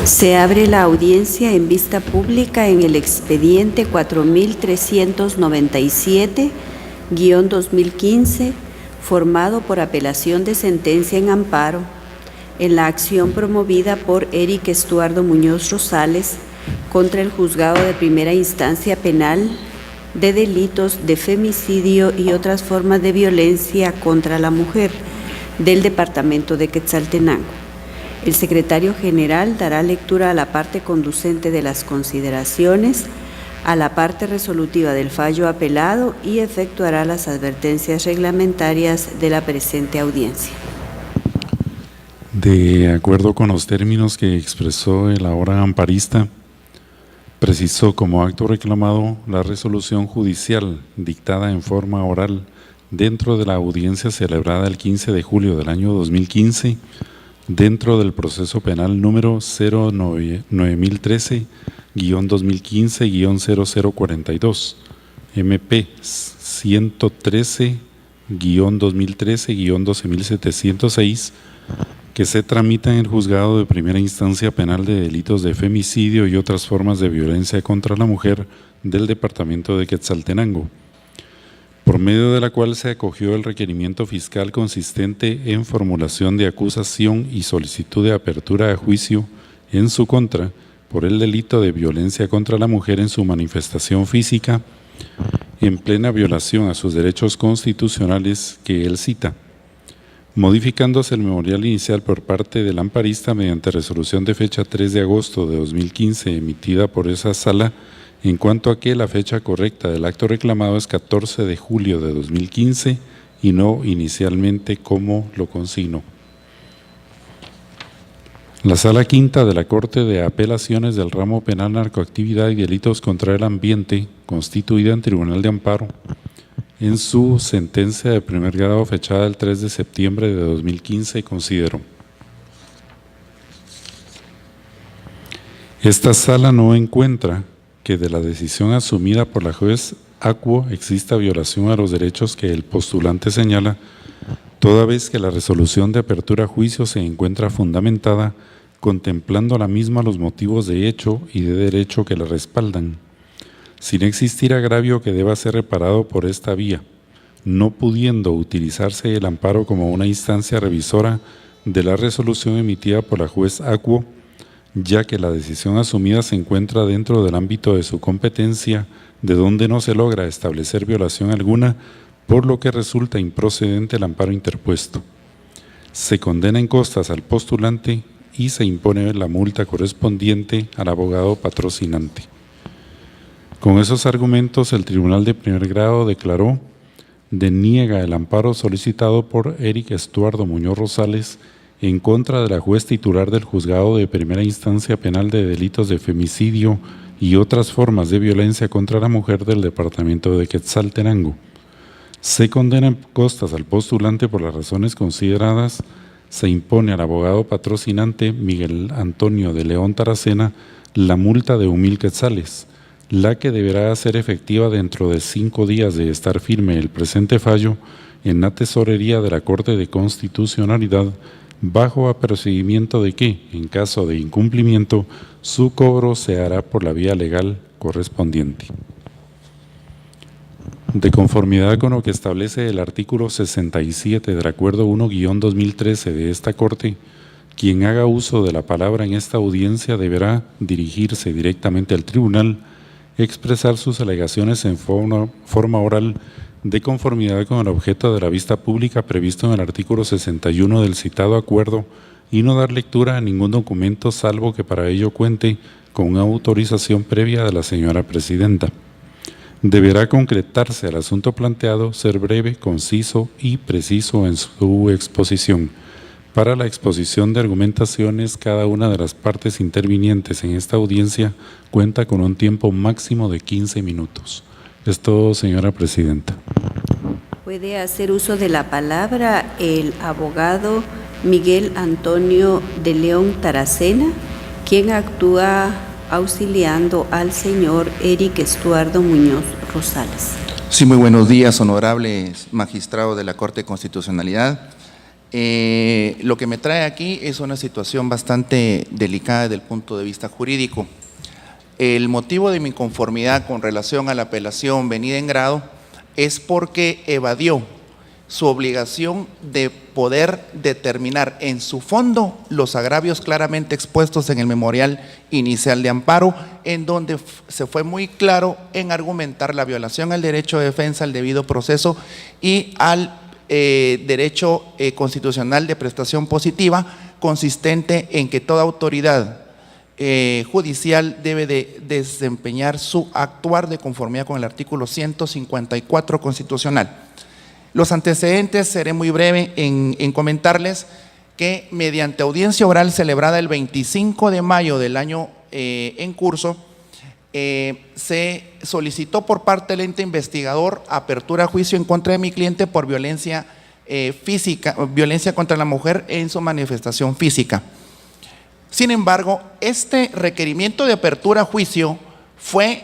Se abre la audiencia en vista pública en el expediente 4397-2015, formado por apelación de sentencia en amparo, en la acción promovida por Eric Estuardo Muñoz Rosales contra el Juzgado de Primera Instancia Penal de Delitos de Femicidio y otras formas de violencia contra la mujer del Departamento de Quetzaltenango. El secretario general dará lectura a la parte conducente de las consideraciones, a la parte resolutiva del fallo apelado y efectuará las advertencias reglamentarias de la presente audiencia. De acuerdo con los términos que expresó el ahora amparista, precisó como acto reclamado la resolución judicial dictada en forma oral dentro de la audiencia celebrada el 15 de julio del año 2015, dentro del proceso penal número 9013-2015-0042, MP 113-2013-12706, que se tramita en el Juzgado de Primera Instancia Penal de Delitos de Femicidio y otras formas de violencia contra la mujer del Departamento de Quetzaltenango, por medio de la cual se acogió el requerimiento fiscal consistente en formulación de acusación y solicitud de apertura a juicio en su contra por el delito de violencia contra la mujer en su manifestación física, en plena violación a sus derechos constitucionales que él cita, modificándose el memorial inicial por parte del amparista mediante resolución de fecha 3 de agosto de 2015 emitida por esa sala, en cuanto a que la fecha correcta del acto reclamado es 14 de julio de 2015 y no inicialmente como lo consignó. La Sala Quinta de la Corte de Apelaciones del Ramo Penal Narcoactividad y Delitos contra el Ambiente, constituida en Tribunal de Amparo, en su sentencia de primer grado fechada el 3 de septiembre de 2015, consideró: esta sala no encuentra que de la decisión asumida por la juez Acuo exista violación a los derechos que el postulante señala, toda vez que la resolución de apertura a juicio se encuentra fundamentada, contemplando la misma los motivos de hecho y de derecho que la respaldan, sin existir agravio que deba ser reparado por esta vía, no pudiendo utilizarse el amparo como una instancia revisora de la resolución emitida por la juez Acuo, ya que la decisión asumida se encuentra dentro del ámbito de su competencia, de donde no se logra establecer violación alguna, por lo que resulta improcedente el amparo interpuesto. Se condena en costas al postulante y se impone la multa correspondiente al abogado patrocinante. Con esos argumentos, el Tribunal de Primer Grado declaró: deniega el amparo solicitado por Eric Estuardo Muñoz Rosales en contra de la juez titular del Juzgado de Primera Instancia Penal de Delitos de Femicidio y otras formas de violencia contra la mujer del Departamento de Quetzaltenango. Se condena en costas al postulante por las razones consideradas. Se impone al abogado patrocinante Miguel Antonio de León Taracena la multa de 1,000 quetzales, la que deberá ser efectiva dentro de 5 días de estar firme el presente fallo en la tesorería de la Corte de Constitucionalidad, bajo apercibimiento de que, en caso de incumplimiento, su cobro se hará por la vía legal correspondiente. De conformidad con lo que establece el artículo 67 del Acuerdo 1-2013 de esta Corte, quien haga uso de la palabra en esta audiencia deberá dirigirse directamente al tribunal, expresar sus alegaciones en forma oral de conformidad con el objeto de la vista pública previsto en el artículo 61 del citado acuerdo y no dar lectura a ningún documento salvo que para ello cuente con una autorización previa de la señora Presidenta. Deberá concretarse el asunto planteado, ser breve, conciso y preciso en su exposición. Para la exposición de argumentaciones, cada una de las partes intervinientes en esta audiencia cuenta con un tiempo máximo de 15 minutos. Es todo, señora Presidenta. Puede hacer uso de la palabra el abogado Miguel Antonio de León Taracena, quien actúa auxiliando al señor Eric Estuardo Muñoz Rosales. Sí, muy buenos días, honorables magistrado de la Corte de Constitucionalidad. Lo que me trae aquí es una situación bastante delicada desde el punto de vista jurídico. El motivo de mi inconformidad con relación a la apelación venida en grado es porque evadió su obligación de poder determinar en su fondo los agravios claramente expuestos en el memorial inicial de amparo, en donde se fue muy claro en argumentar la violación al derecho de defensa, al debido proceso y al derecho constitucional de prestación positiva, consistente en que toda autoridad judicial debe de desempeñar su actuar de conformidad con el artículo 154 constitucional. Los antecedentes, seré muy breve en comentarles que mediante audiencia oral celebrada el 25 de mayo del año en curso, se solicitó por parte del ente investigador apertura a juicio en contra de mi cliente por violencia física, violencia contra la mujer en su manifestación física. Sin embargo, este requerimiento de apertura a juicio fue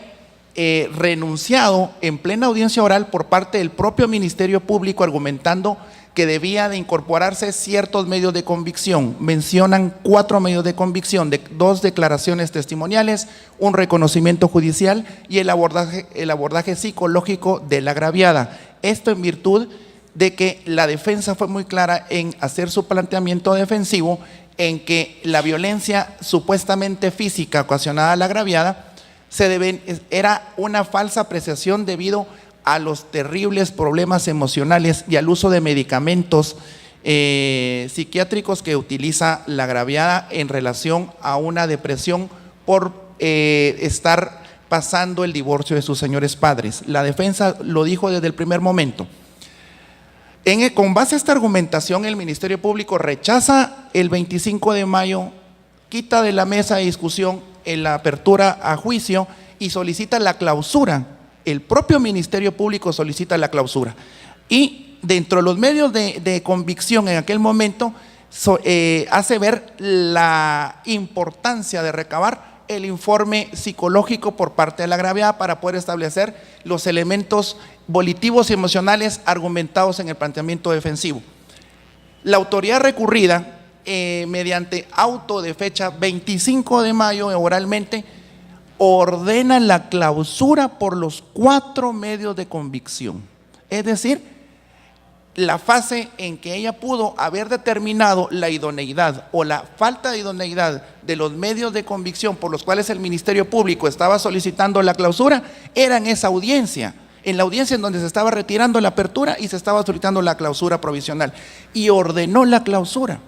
renunciado en plena audiencia oral por parte del propio Ministerio Público, argumentando que debía de incorporarse ciertos medios de convicción. Mencionan 4 medios de convicción, 2 declaraciones testimoniales, un reconocimiento judicial y el abordaje psicológico de la agraviada. Esto en virtud de que la defensa fue muy clara en hacer su planteamiento defensivo en que la violencia supuestamente física ocasionada a la agraviada era una falsa apreciación debido a los terribles problemas emocionales y al uso de medicamentos psiquiátricos que utiliza la agraviada en relación a una depresión por estar pasando el divorcio de sus señores padres. La defensa lo dijo desde el primer momento. Con base a esta argumentación, el Ministerio Público rechaza el 25 de mayo, quita de la mesa de discusión en la apertura a juicio y solicita la clausura. El propio Ministerio Público solicita la clausura. Y dentro de los medios de convicción en aquel momento, hace ver la importancia de recabar el informe psicológico por parte de la agraviada para poder establecer los elementos volitivos y emocionales argumentados en el planteamiento defensivo. La autoridad recurrida, mediante auto de fecha 25 de mayo oralmente, ordena la clausura por los 4 medios de convicción. Es decir, la fase en que ella pudo haber determinado la idoneidad o la falta de idoneidad de los medios de convicción por los cuales el Ministerio Público estaba solicitando la clausura, era en esa audiencia, en la audiencia en donde se estaba retirando la apertura y se estaba solicitando la clausura provisional, y ordenó la clausura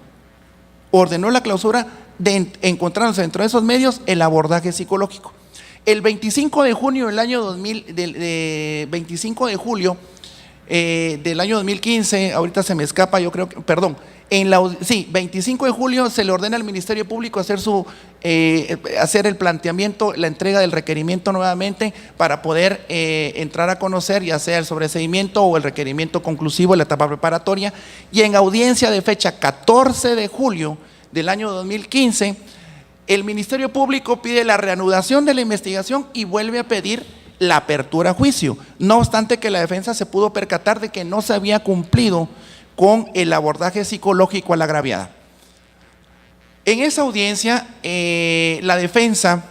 encontrándose dentro de esos medios el abordaje psicológico. El 25 de junio del año 25 de julio del año 2015, ahorita se me escapa, yo creo que, perdón, 25 de julio se le ordena al Ministerio Público hacer el planteamiento, la entrega del requerimiento nuevamente para poder entrar a conocer ya sea el sobreseimiento o el requerimiento conclusivo de la etapa preparatoria, y en audiencia de fecha 14 de julio del año 2015, el Ministerio Público pide la reanudación de la investigación y vuelve a pedir la apertura a juicio, no obstante que la defensa se pudo percatar de que no se había cumplido con el abordaje psicológico a la agraviada. En esa audiencia, la defensa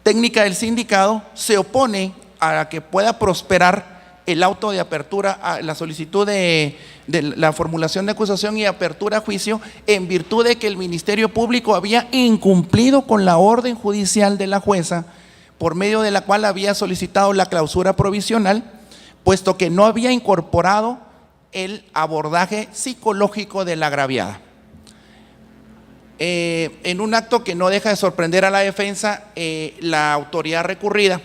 técnica del sindicado se opone a que pueda prosperar el auto de apertura, a la solicitud de la formulación de acusación y apertura a juicio, en virtud de que el Ministerio Público había incumplido con la orden judicial de la jueza, por medio de la cual había solicitado la clausura provisional, puesto que no había incorporado el abordaje psicológico de la agraviada. En un acto que no deja de sorprender a la defensa, la autoridad recurrida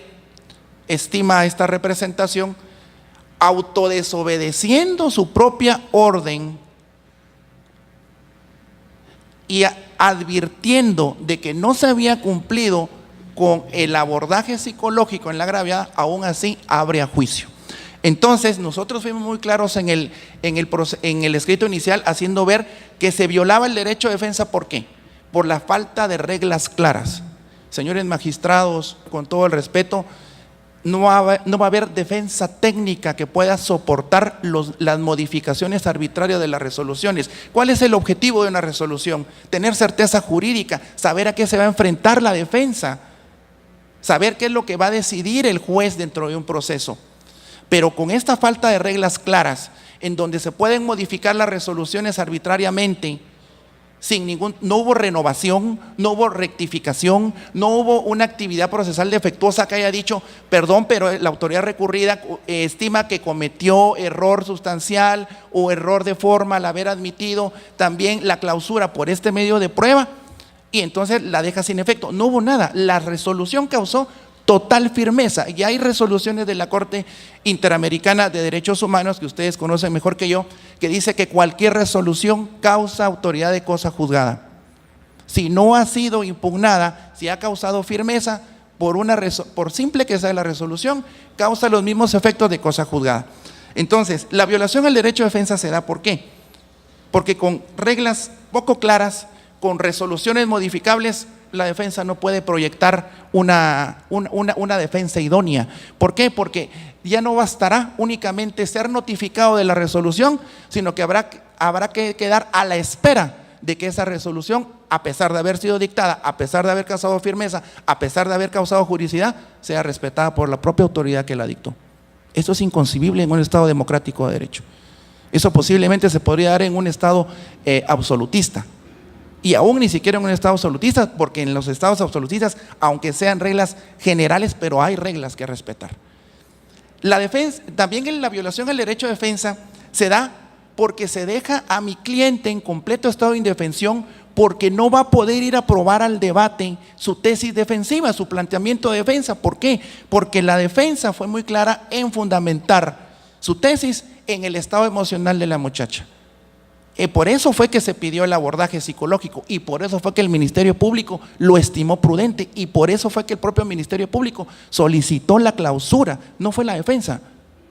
estima esta representación, autodesobedeciendo su propia orden y advirtiendo de que no se había cumplido con el abordaje psicológico en la agraviada, aún así abre a juicio. Entonces nosotros fuimos muy claros en el escrito inicial, haciendo ver que se violaba el derecho de defensa. ¿Por qué? Por la falta de reglas claras. Señores magistrados, con todo el respeto, no va a haber defensa técnica que pueda soportar las modificaciones arbitrarias de las resoluciones. ¿Cuál es el objetivo de una resolución? Tener certeza jurídica, saber a qué se va a enfrentar la defensa, saber qué es lo que va a decidir el juez dentro de un proceso. Pero con esta falta de reglas claras, en donde se pueden modificar las resoluciones arbitrariamente, no hubo renovación, no hubo rectificación, no hubo una actividad procesal defectuosa que haya dicho, perdón, pero la autoridad recurrida estima que cometió error sustancial o error de forma al haber admitido también la clausura por este medio de prueba, y entonces la deja sin efecto. No hubo nada, la resolución causó total firmeza. Y hay resoluciones de la Corte Interamericana de Derechos Humanos, que ustedes conocen mejor que yo, que dice que cualquier resolución causa autoridad de cosa juzgada. Si no ha sido impugnada, si ha causado firmeza, por simple que sea la resolución, causa los mismos efectos de cosa juzgada. Entonces, la violación al derecho de defensa se da, ¿por qué? Porque con reglas poco claras, con resoluciones modificables, la defensa no puede proyectar una defensa idónea. ¿Por qué? Porque ya no bastará únicamente ser notificado de la resolución, sino que habrá que quedar a la espera de que esa resolución, a pesar de haber sido dictada, a pesar de haber causado firmeza, a pesar de haber causado juridicidad, sea respetada por la propia autoridad que la dictó. Esto es inconcebible en un Estado democrático de derecho. Eso posiblemente se podría dar en un Estado absolutista. Y aún ni siquiera en un Estado absolutista, porque en los estados absolutistas, aunque sean reglas generales, pero hay reglas que respetar. La defensa, también en la violación al derecho de defensa se da porque se deja a mi cliente en completo estado de indefensión, porque no va a poder ir a probar al debate su tesis defensiva, su planteamiento de defensa. ¿Por qué? Porque la defensa fue muy clara en fundamentar su tesis en el estado emocional de la muchacha. Por eso fue que se pidió el abordaje psicológico, y por eso fue que el Ministerio Público lo estimó prudente, y por eso fue que el propio Ministerio Público solicitó la clausura. No fue la defensa,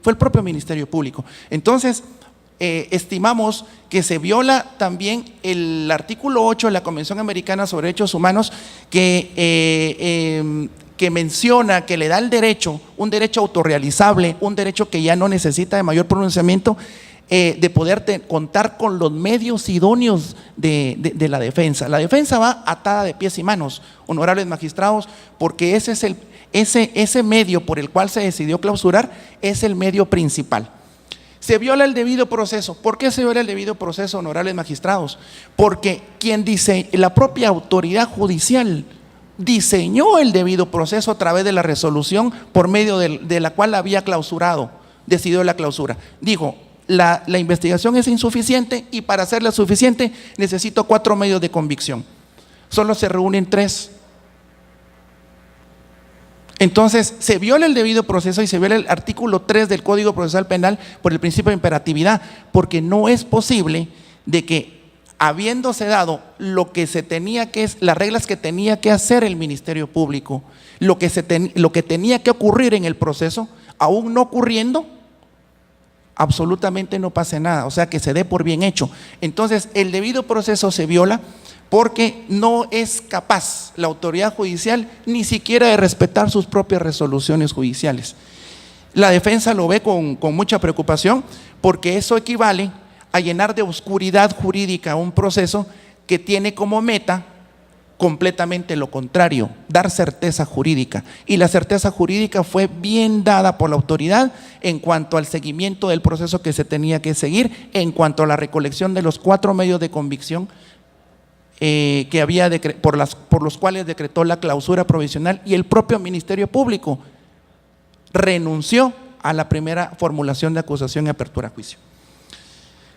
fue el propio Ministerio Público. Entonces, estimamos que se viola también el artículo 8 de la Convención Americana sobre Derechos Humanos, que menciona que le da el derecho, un derecho autorrealizable, un derecho que ya no necesita de mayor pronunciamiento, de poder contar con los medios idóneos de la defensa. La defensa va atada de pies y manos, honorables magistrados, porque ese medio por el cual se decidió clausurar es el medio principal. Se viola el debido proceso. ¿Por qué se viola el debido proceso, honorables magistrados? Porque quien dice, la propia autoridad judicial diseñó el debido proceso a través de la resolución por medio de la cual había clausurado, decidió la clausura. Dijo, la investigación es insuficiente, y para hacerla suficiente necesito 4 medios de convicción. Solo se reúnen 3. Entonces se viola el debido proceso y se viola el artículo 3 del Código Procesal Penal por el principio de imperatividad, porque no es posible de que, habiéndose dado lo que se tenía que es las reglas que tenía que hacer el Ministerio Público, lo que tenía que ocurrir en el proceso, aún no ocurriendo, absolutamente no pase nada, o sea, que se dé por bien hecho. Entonces el debido proceso se viola porque no es capaz la autoridad judicial ni siquiera de respetar sus propias resoluciones judiciales. La defensa lo ve con mucha preocupación, porque eso equivale a llenar de oscuridad jurídica un proceso que tiene como meta completamente lo contrario, dar certeza jurídica. Y la certeza jurídica fue bien dada por la autoridad en cuanto al seguimiento del proceso que se tenía que seguir, en cuanto a la recolección de los 4 medios de convicción que había por los cuales decretó la clausura provisional, y el propio Ministerio Público renunció a la primera formulación de acusación y apertura a juicio.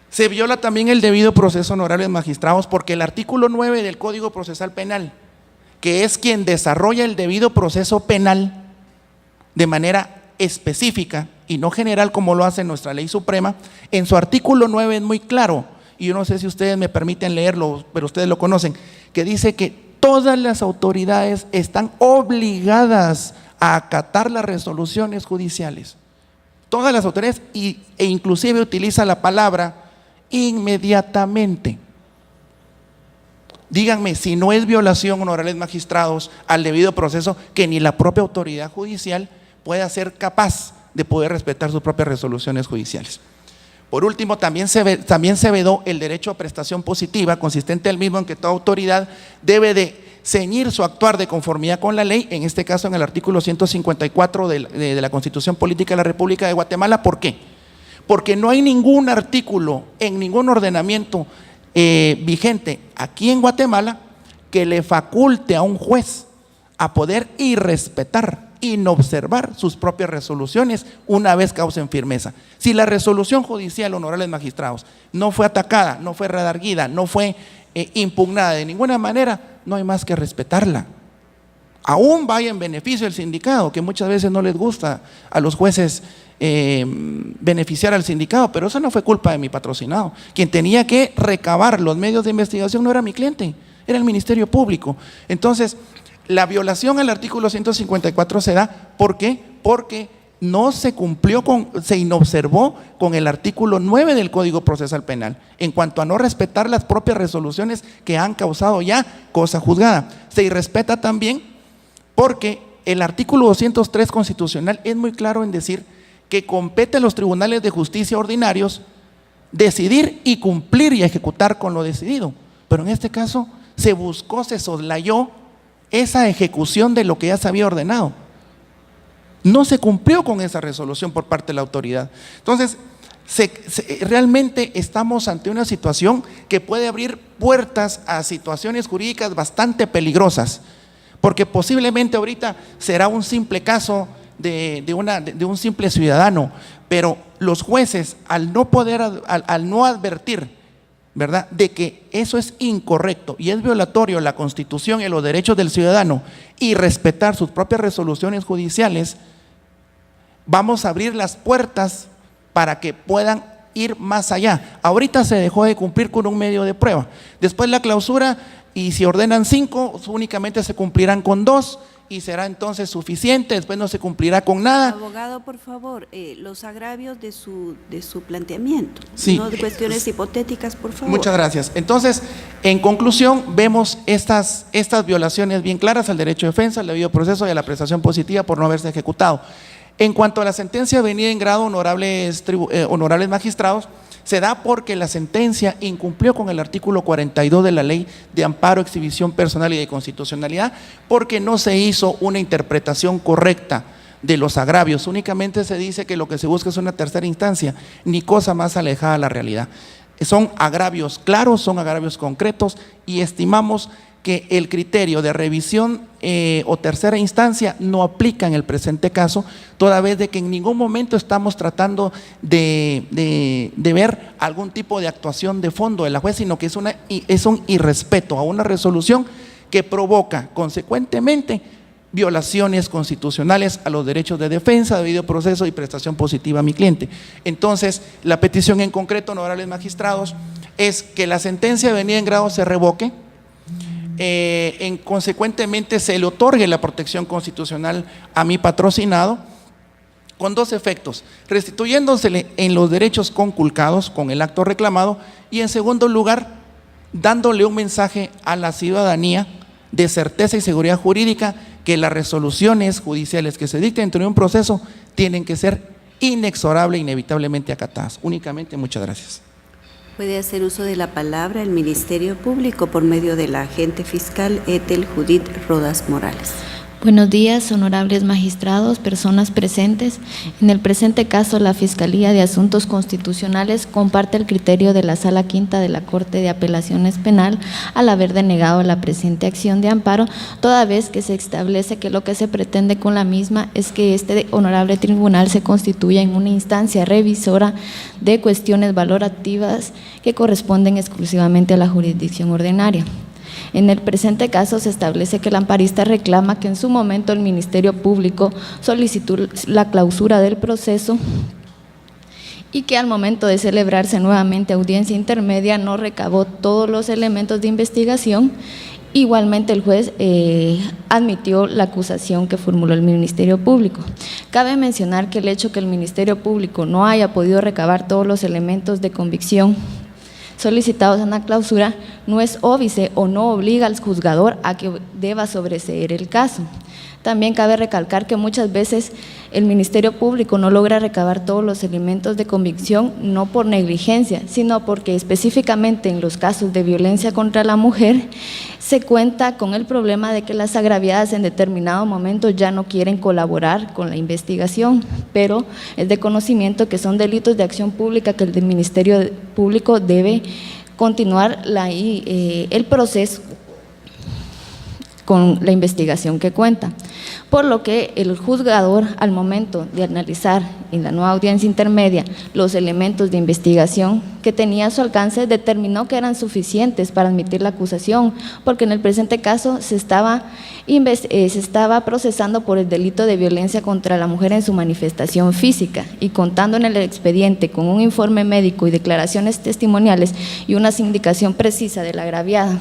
Se viola también el debido proceso, honorables magistrados, porque el artículo 9 del Código Procesal Penal, que es quien desarrolla el debido proceso penal de manera específica y no general como lo hace nuestra ley suprema, en su artículo 9 es muy claro, y yo no sé si ustedes me permiten leerlo, pero ustedes lo conocen, que dice que todas las autoridades están obligadas a acatar las resoluciones judiciales. Todas las autoridades, e inclusive utiliza la palabra inmediatamente. Díganme si no es violación, honorables magistrados, al debido proceso, que ni la propia autoridad judicial pueda ser capaz de poder respetar sus propias resoluciones judiciales. Por último, también se vedó el derecho a prestación positiva, consistente del mismo en que toda autoridad debe de ceñir su actuar de conformidad con la ley, en este caso en el artículo 154 de la Constitución Política de la República de Guatemala. ¿Por qué? Porque no hay ningún artículo en ningún ordenamiento vigente aquí en Guatemala que le faculte a un juez a poder irrespetar, inobservar sus propias resoluciones una vez causen firmeza. Si la resolución judicial, honorables magistrados, no fue atacada, no fue redarguida, no fue impugnada de ninguna manera, no hay más que respetarla. Aún vaya en beneficio del sindicado, que muchas veces no les gusta a los jueces beneficiar al sindicado, pero eso no fue culpa de mi patrocinado. Quien tenía que recabar los medios de investigación no era mi cliente, era el Ministerio Público. Entonces, la violación al artículo 154 se da, ¿por qué? Porque no se cumplió se inobservó con el artículo 9 del Código Procesal Penal, en cuanto a no respetar las propias resoluciones que han causado ya cosa juzgada. Se irrespeta también porque el artículo 203 constitucional es muy claro en decir que compete a los tribunales de justicia ordinarios decidir y cumplir y ejecutar con lo decidido, pero en este caso se buscó, se soslayó esa ejecución de lo que ya se había ordenado. No se cumplió con esa resolución por parte de la autoridad. Entonces, realmente estamos ante una situación que puede abrir puertas a situaciones jurídicas bastante peligrosas, porque posiblemente ahorita será un simple caso de un simple ciudadano, pero los jueces al no advertir, ¿verdad?, de que eso es incorrecto y es violatorio a la Constitución y a los derechos del ciudadano y respetar sus propias resoluciones judiciales, vamos a abrir las puertas para que puedan ir más allá. Ahorita se dejó de cumplir con un medio de prueba, después la clausura, y si ordenan 5, únicamente se cumplirán con 2 y será entonces suficiente, después no se cumplirá con nada. Abogado, por favor, los agravios de su planteamiento, sí, no de cuestiones hipotéticas, por favor. Muchas gracias. Entonces, en conclusión, vemos estas violaciones bien claras al derecho de defensa, al debido proceso y a la prestación positiva por no haberse ejecutado. En cuanto a la sentencia venida en grado, honorables magistrados, se da porque la sentencia incumplió con el artículo 42 de la Ley de Amparo, Exhibición Personal y de Constitucionalidad, porque no se hizo una interpretación correcta de los agravios. Únicamente se dice que lo que se busca es una tercera instancia, ni cosa más alejada de la realidad. Son agravios claros, son agravios concretos, y estimamos que el criterio de revisión o tercera instancia no aplica en el presente caso, toda vez de que en ningún momento estamos tratando de ver algún tipo de actuación de fondo de la juez, sino que es un irrespeto a una resolución que provoca consecuentemente violaciones constitucionales a los derechos de defensa, debido proceso y prestación positiva a mi cliente. Entonces, la petición en concreto, honorables magistrados, es que la sentencia venida en grado se revoque, consecuentemente se le otorgue la protección constitucional a mi patrocinado, con 2 efectos: restituyéndosele en los derechos conculcados con el acto reclamado, y en segundo lugar, dándole un mensaje a la ciudadanía de certeza y seguridad jurídica, que las resoluciones judiciales que se dicten dentro de un proceso tienen que ser inexorable e inevitablemente acatadas. Únicamente, muchas gracias. Puede hacer uso de la palabra el Ministerio Público por medio de la agente fiscal Ethel Judith Rodas Morales. Buenos días, honorables magistrados, personas presentes. En el presente caso, la Fiscalía de Asuntos Constitucionales comparte el criterio de la Sala Quinta de la Corte de Apelaciones Penal al haber denegado la presente acción de amparo, toda vez que se establece que lo que se pretende con la misma es que este honorable tribunal se constituya en una instancia revisora de cuestiones valorativas que corresponden exclusivamente a la jurisdicción ordinaria. En el presente caso se establece que el amparista reclama que en su momento el Ministerio Público solicitó la clausura del proceso y que al momento de celebrarse nuevamente audiencia intermedia no recabó todos los elementos de investigación. Igualmente el juez admitió la acusación que formuló el Ministerio Público. Cabe mencionar que el hecho que el Ministerio Público no haya podido recabar todos los elementos de convicción solicitados en la clausura no es óbice o no obliga al juzgador a que deba sobreseer el caso. También cabe recalcar que muchas veces el Ministerio Público no logra recabar todos los elementos de convicción, no por negligencia, sino porque específicamente en los casos de violencia contra la mujer se cuenta con el problema de que las agraviadas en determinado momento ya no quieren colaborar con la investigación, pero es de conocimiento que son delitos de acción pública que el Ministerio Público debe continuar el proceso con la investigación que cuenta, por lo que el juzgador, al momento de analizar en la nueva audiencia intermedia los elementos de investigación que tenía a su alcance, determinó que eran suficientes para admitir la acusación, porque en el presente caso se estaba procesando por el delito de violencia contra la mujer en su manifestación física, y contando en el expediente con un informe médico y declaraciones testimoniales y una sindicación precisa de la agraviada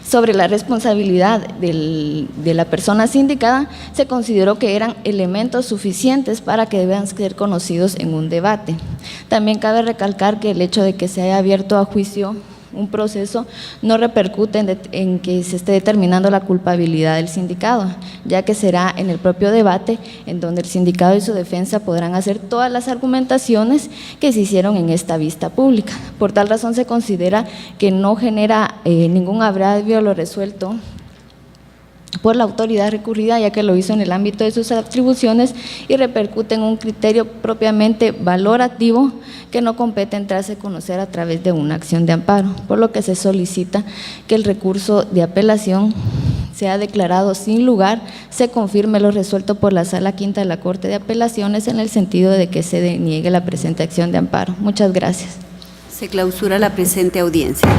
sobre la responsabilidad de la persona sindicada, se consideró que eran elementos suficientes para que deban ser conocidos en un debate. También cabe recalcar que el hecho de que se haya abierto a juicio un proceso no repercute en que se esté determinando la culpabilidad del sindicado, ya que será en el propio debate en donde el sindicado y su defensa podrán hacer todas las argumentaciones que se hicieron en esta vista pública. Por tal razón se considera que no genera ningún agravio lo resuelto por la autoridad recurrida, ya que lo hizo en el ámbito de sus atribuciones y repercute en un criterio propiamente valorativo que no compete entrarse a conocer a través de una acción de amparo, por lo que se solicita que el recurso de apelación sea declarado sin lugar, se confirme lo resuelto por la Sala Quinta de la Corte de Apelaciones en el sentido de que se deniegue la presente acción de amparo. Muchas gracias. Se clausura la presente audiencia.